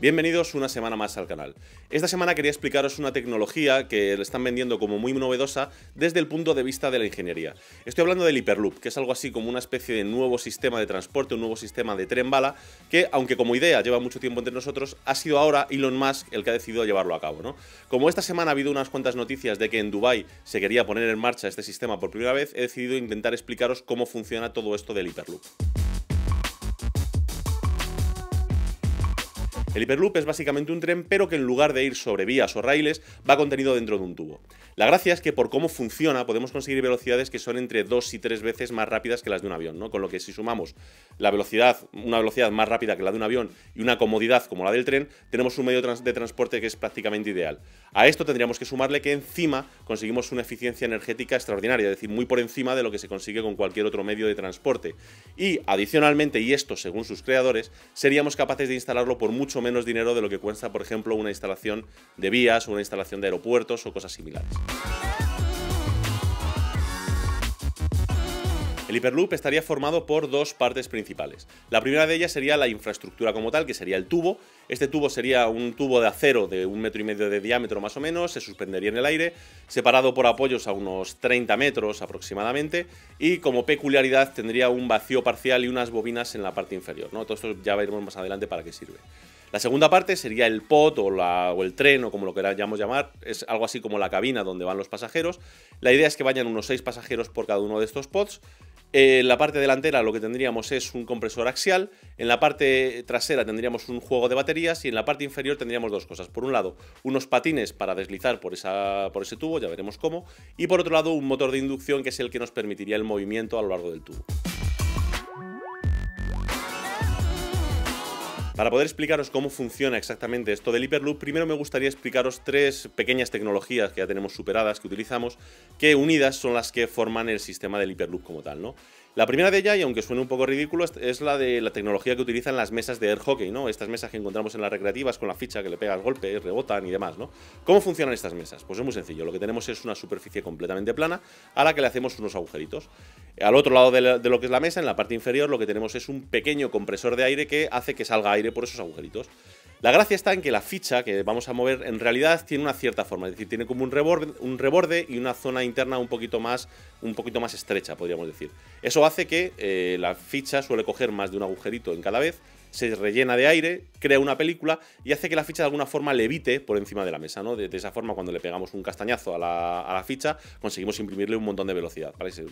Bienvenidos una semana más al canal. Esta semana quería explicaros una tecnología que le están vendiendo como muy novedosa desde el punto de vista de la ingeniería. Estoy hablando del Hyperloop, que es algo así como una especie de nuevo sistema de transporte, un nuevo sistema de tren-bala, que aunque como idea lleva mucho tiempo entre nosotros, ha sido ahora Elon Musk el que ha decidido llevarlo a cabo, ¿no? Como esta semana ha habido unas cuantas noticias de que en Dubái se quería poner en marcha este sistema por primera vez, he decidido intentar explicaros cómo funciona todo esto del Hyperloop. El Hyperloop es básicamente un tren, pero que en lugar de ir sobre vías o raíles, va contenido dentro de un tubo. La gracia es que por cómo funciona podemos conseguir velocidades que son entre 2 y 3 veces más rápidas que las de un avión, ¿no? Con lo que si sumamos una velocidad más rápida que la de un avión y una comodidad como la del tren, tenemos un medio de transporte que es prácticamente ideal. A esto tendríamos que sumarle que encima conseguimos una eficiencia energética extraordinaria, es decir, muy por encima de lo que se consigue con cualquier otro medio de transporte. Y adicionalmente, y esto según sus creadores, seríamos capaces de instalarlo por mucho menos dinero de lo que cuesta, por ejemplo, una instalación de vías o una instalación de aeropuertos o cosas similares. El Hyperloop estaría formado por dos partes principales. La primera de ellas sería la infraestructura como tal, que sería el tubo. Este tubo sería un tubo de acero de 1,5 metros de diámetro más o menos, se suspendería en el aire, separado por apoyos a unos 30 metros aproximadamente, y como peculiaridad tendría un vacío parcial y unas bobinas en la parte inferior, ¿no? Todo esto ya veremos más adelante para qué sirve. La segunda parte sería el pod o el tren, o como lo queramos llamar, es algo así como la cabina donde van los pasajeros. La idea es que vayan unos 6 pasajeros por cada uno de estos pods. En la parte delantera lo que tendríamos es un compresor axial, en la parte trasera tendríamos un juego de baterías y en la parte inferior tendríamos dos cosas. Por un lado, unos patines para deslizar por ese tubo, ya veremos cómo, y por otro lado un motor de inducción que es el que nos permitiría el movimiento a lo largo del tubo. Para poder explicaros cómo funciona exactamente esto del Hyperloop, primero me gustaría explicaros 3 pequeñas tecnologías que ya tenemos superadas, que utilizamos, que unidas son las que forman el sistema del Hyperloop como tal, ¿no? La primera de ellas, y aunque suene un poco ridículo, es la de la tecnología que utilizan las mesas de air hockey, ¿no? Estas mesas que encontramos en las recreativas con la ficha que le pegas golpes, rebotan y demás, ¿no? ¿Cómo funcionan estas mesas? Pues es muy sencillo, lo que tenemos es una superficie completamente plana a la que le hacemos unos agujeritos. Al otro lado de lo que es la mesa, en la parte inferior, lo que tenemos es un pequeño compresor de aire que hace que salga aire por esos agujeritos. La gracia está en que la ficha que vamos a mover en realidad tiene una cierta forma, es decir, tiene como un reborde y una zona interna un poquito más estrecha, podríamos decir. Eso hace que la ficha suele coger más de un agujerito en cada vez, se rellena de aire, crea una película y hace que la ficha de alguna forma levite por encima de la mesa, ¿no? De esa forma, cuando le pegamos un castañazo a la ficha, conseguimos imprimirle un montón de velocidad, ¿vale? Se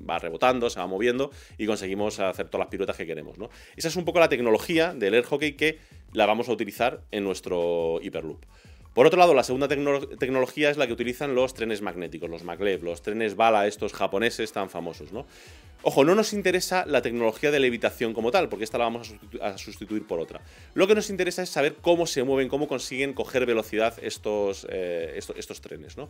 va rebotando, se va moviendo y conseguimos hacer todas las piruetas que queremos, ¿no? Esa es un poco la tecnología del air hockey que la vamos a utilizar en nuestro Hyperloop. Por otro lado, la segunda tecnología es la que utilizan los trenes magnéticos, los maglev, los trenes bala estos japoneses tan famosos, ¿no? Ojo, no nos interesa la tecnología de levitación como tal, porque esta la vamos a sustituir por otra. Lo que nos interesa es saber cómo se mueven, cómo consiguen coger velocidad estos trenes, ¿no?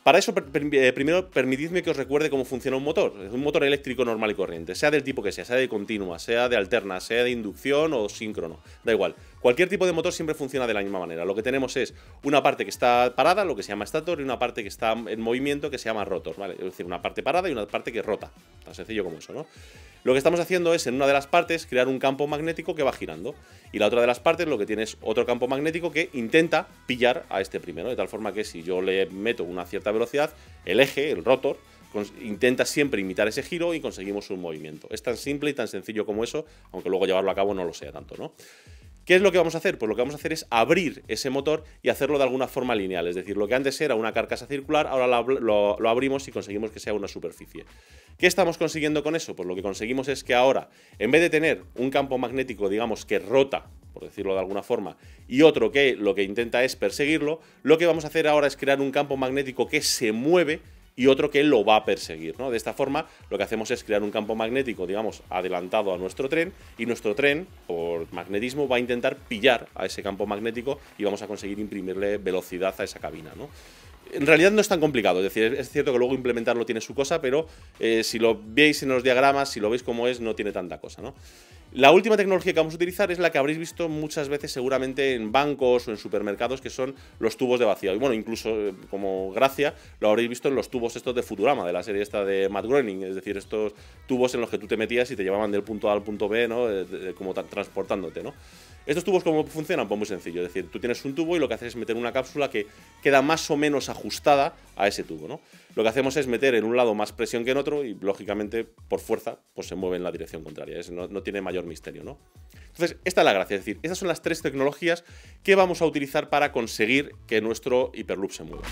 Para eso, primero permitidme que os recuerde cómo funciona un motor eléctrico normal y corriente, sea del tipo que sea de continua, sea de alterna, sea de inducción o síncrono, da igual. Cualquier tipo de motor siempre funciona de la misma manera. Lo que tenemos es una parte que está parada, lo que se llama estator, y una parte que está en movimiento, que se llama rotor, ¿vale? Es decir, una parte parada y una parte que rota, tan sencillo como eso, ¿no? Lo que estamos haciendo es, en una de las partes, crear un campo magnético que va girando, y la otra de las partes lo que tiene es otro campo magnético que intenta pillar a este primero, de tal forma que si yo le meto una cierta velocidad, el eje, el rotor, intenta siempre imitar ese giro y conseguimos un movimiento. Es tan simple y tan sencillo como eso, aunque luego llevarlo a cabo no lo sea tanto, ¿no? ¿Qué es lo que vamos a hacer? Pues lo que vamos a hacer es abrir ese motor y hacerlo de alguna forma lineal. Es decir, lo que antes era una carcasa circular, ahora lo abrimos y conseguimos que sea una superficie. ¿Qué estamos consiguiendo con eso? Pues lo que conseguimos es que ahora, en vez de tener un campo magnético, digamos, que rota, por decirlo de alguna forma, y otro que lo que intenta es perseguirlo, lo que vamos a hacer ahora es crear un campo magnético que se mueve y otro que lo va a perseguir, ¿no? De esta forma, lo que hacemos es crear un campo magnético, digamos, adelantado a nuestro tren, y nuestro tren, por magnetismo, va a intentar pillar a ese campo magnético y vamos a conseguir imprimirle velocidad a esa cabina, ¿no? En realidad no es tan complicado, es decir, es cierto que luego implementarlo tiene su cosa, pero si lo veis en los diagramas, si lo veis como es, no tiene tanta cosa, ¿no? La última tecnología que vamos a utilizar es la que habréis visto muchas veces seguramente en bancos o en supermercados, que son los tubos de vaciado. Y bueno, incluso como gracia, lo habréis visto en los tubos estos de Futurama, de la serie esta de Matt Groening, es decir, estos tubos en los que tú te metías y te llevaban del punto A al punto B, ¿no? Como transportándote, ¿no? ¿Estos tubos cómo funcionan? Pues muy sencillo, es decir, tú tienes un tubo y lo que haces es meter una cápsula que queda más o menos ajustada a ese tubo, ¿no? Lo que hacemos es meter en un lado más presión que en otro y, lógicamente, por fuerza, pues se mueve en la dirección contraria. No tiene mayor misterio, ¿no? Entonces, esta es la gracia, es decir, esas son las tres tecnologías que vamos a utilizar para conseguir que nuestro Hyperloop se mueva.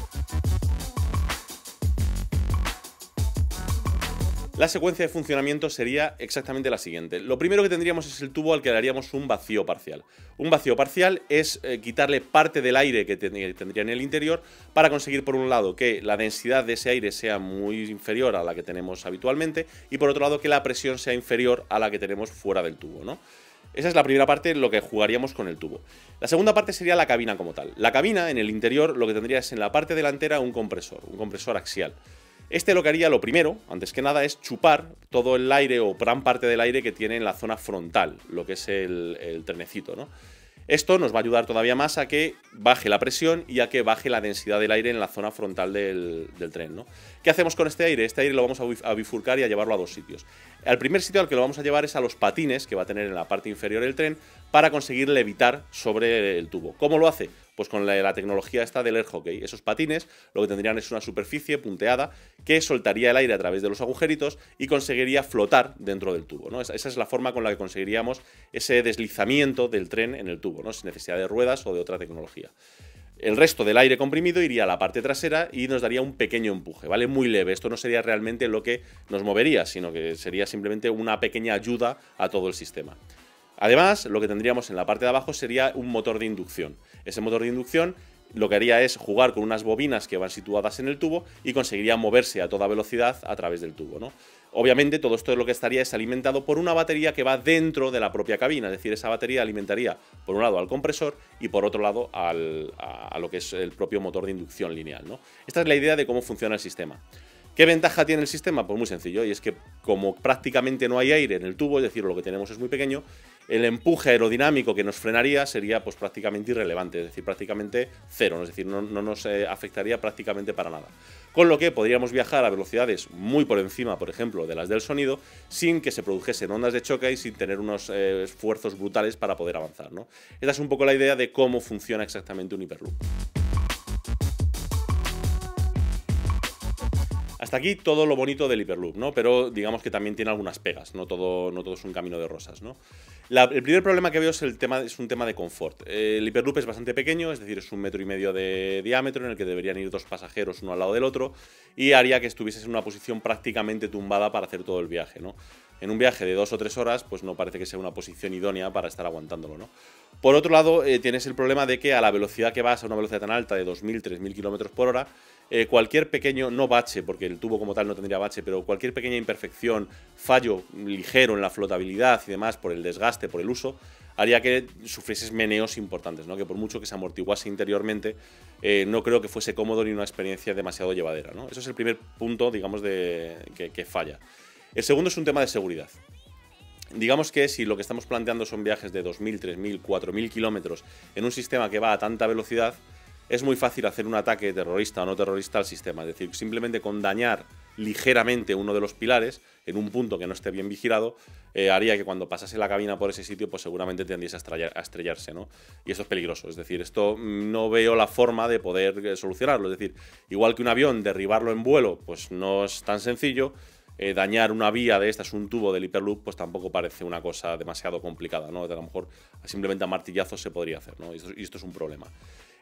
La secuencia de funcionamiento sería exactamente la siguiente. Lo primero que tendríamos es el tubo al que le haríamos un vacío parcial. Un vacío parcial es quitarle parte del aire que tendría en el interior para conseguir, por un lado, que la densidad de ese aire sea muy inferior a la que tenemos habitualmente y, por otro lado, que la presión sea inferior a la que tenemos fuera del tubo, ¿no? Esa es la primera parte, lo que jugaríamos con el tubo. La segunda parte sería la cabina como tal. La cabina, en el interior, lo que tendría es en la parte delantera un compresor axial. Este lo que haría, lo primero, antes que nada, es chupar todo el aire o gran parte del aire que tiene en la zona frontal, lo que es el trenecito, ¿no? Esto nos va a ayudar todavía más a que baje la presión y a que baje la densidad del aire en la zona frontal del tren, ¿no? ¿Qué hacemos con este aire? Este aire lo vamos a bifurcar y a llevarlo a dos sitios. El primer sitio al que lo vamos a llevar es a los patines que va a tener en la parte inferior del tren para conseguir levitar sobre el tubo. ¿Cómo lo hace? Pues con la tecnología esta del air hockey. Esos patines lo que tendrían es una superficie punteada que soltaría el aire a través de los agujeritos y conseguiría flotar dentro del tubo, ¿no? Esa es la forma con la que conseguiríamos ese deslizamiento del tren en el tubo, ¿no? Sin necesidad de ruedas o de otra tecnología. El resto del aire comprimido iría a la parte trasera y nos daría un pequeño empuje, ¿vale? Muy leve. Esto no sería realmente lo que nos movería, sino que sería simplemente una pequeña ayuda a todo el sistema. Además, lo que tendríamos en la parte de abajo sería un motor de inducción. Ese motor de inducción lo que haría es jugar con unas bobinas que van situadas en el tubo y conseguiría moverse a toda velocidad a través del tubo, ¿no? Obviamente todo esto lo que estaría es alimentado por una batería que va dentro de la propia cabina, es decir, esa batería alimentaría por un lado al compresor y por otro lado a lo que es el propio motor de inducción lineal, ¿no? Esta es la idea de cómo funciona el sistema. ¿Qué ventaja tiene el sistema? Pues muy sencillo, y es que como prácticamente no hay aire en el tubo, es decir, lo que tenemos es muy pequeño, el empuje aerodinámico que nos frenaría sería pues prácticamente irrelevante, es decir, prácticamente cero, es decir, no nos afectaría prácticamente para nada. Con lo que podríamos viajar a velocidades muy por encima, por ejemplo, de las del sonido, sin que se produjesen ondas de choque y sin tener unos esfuerzos brutales para poder avanzar, ¿no? Esta es un poco la idea de cómo funciona exactamente un Hyperloop. Hasta aquí todo lo bonito del Hyperloop, ¿no? Pero digamos que también tiene algunas pegas, no todo es un camino de rosas, ¿no? El primer problema que veo es un tema de confort. El Hyperloop es bastante pequeño, es decir, es 1,5 metros de diámetro en el que deberían ir dos pasajeros uno al lado del otro y haría que estuvieses en una posición prácticamente tumbada para hacer todo el viaje, ¿no? En un viaje de 2 o 3 horas, pues no parece que sea una posición idónea para estar aguantándolo, ¿no? Por otro lado, tienes el problema de que a la velocidad que vas, a una velocidad tan alta de 2.000-3.000 km por hora, cualquier pequeño, no bache, porque el tubo como tal no tendría bache, pero cualquier pequeña imperfección, fallo ligero en la flotabilidad y demás por el desgaste, por el uso, haría que sufrieses meneos importantes, ¿no? Que por mucho que se amortiguase interiormente, no creo que fuese cómodo ni una experiencia demasiado llevadera, ¿no? Eso es el primer punto, digamos, que falla. El segundo es un tema de seguridad. Digamos que si lo que estamos planteando son viajes de 2.000, 3.000, 4.000 kilómetros en un sistema que va a tanta velocidad, es muy fácil hacer un ataque terrorista o no terrorista al sistema. Es decir, simplemente con dañar ligeramente uno de los pilares en un punto que no esté bien vigilado, haría que cuando pasase la cabina por ese sitio, pues seguramente tendiese a estrellarse, ¿no? Y esto es peligroso. Es decir, esto no veo la forma de poder solucionarlo. Es decir, igual que un avión, derribarlo en vuelo, pues no es tan sencillo. Dañar una vía de estas, un tubo del Hyperloop, pues tampoco parece una cosa demasiado complicada, ¿no? A lo mejor simplemente a martillazos se podría hacer, ¿no? Y esto es un problema.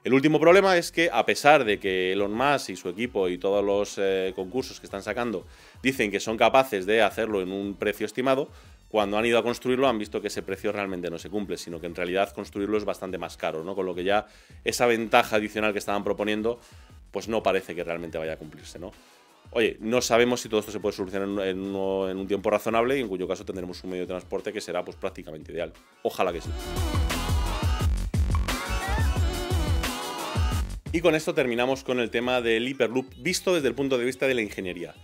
El último problema es que, a pesar de que Elon Musk y su equipo y todos los concursos que están sacando dicen que son capaces de hacerlo en un precio estimado, cuando han ido a construirlo han visto que ese precio realmente no se cumple, sino que en realidad construirlo es bastante más caro, ¿no? Con lo que ya esa ventaja adicional que estaban proponiendo, pues no parece que realmente vaya a cumplirse, ¿no? Oye, no sabemos si todo esto se puede solucionar en un tiempo razonable y en cuyo caso tendremos un medio de transporte que será pues prácticamente ideal. Ojalá que sí. Y con esto terminamos con el tema del Hyperloop visto desde el punto de vista de la ingeniería.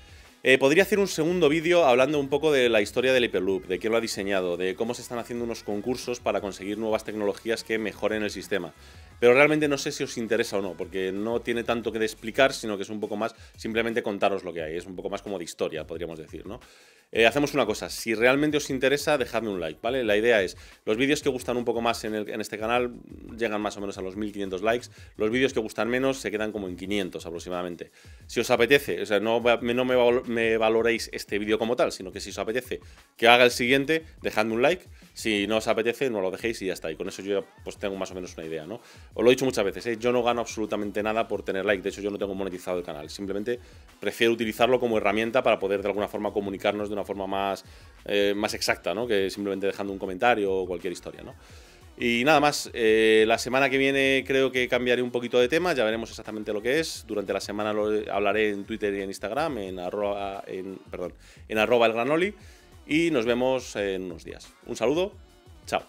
Podría hacer un segundo vídeo hablando un poco de la historia del Hyperloop, de quién lo ha diseñado, de cómo se están haciendo unos concursos para conseguir nuevas tecnologías que mejoren el sistema. Pero realmente no sé si os interesa o no, porque no tiene tanto que explicar, sino que es un poco más simplemente contaros lo que hay. Es un poco más como de historia, podríamos decir, ¿no? Hacemos una cosa, si realmente os interesa, dejadme un like, ¿vale? La idea es, los vídeos que gustan un poco más en este canal llegan más o menos a los 1500 likes, los vídeos que gustan menos se quedan como en 500 aproximadamente. Si os apetece, o sea, no me valoréis este vídeo como tal, sino que si os apetece que haga el siguiente, dejadme un like, si no os apetece, no lo dejéis y ya está, y con eso yo pues tengo más o menos una idea, ¿no? Os lo he dicho muchas veces, ¿eh? Yo no gano absolutamente nada por tener like, de hecho yo no tengo monetizado el canal, simplemente prefiero utilizarlo como herramienta para poder de alguna forma comunicarnos de una forma más exacta, ¿no? Que simplemente dejando un comentario o cualquier historia, ¿no? Y nada más, la semana que viene creo que cambiaré un poquito de tema, ya veremos exactamente lo que es. Durante la semana lo hablaré en Twitter y en Instagram, en arroba elgranoli, y nos vemos en unos días. Un saludo, chao.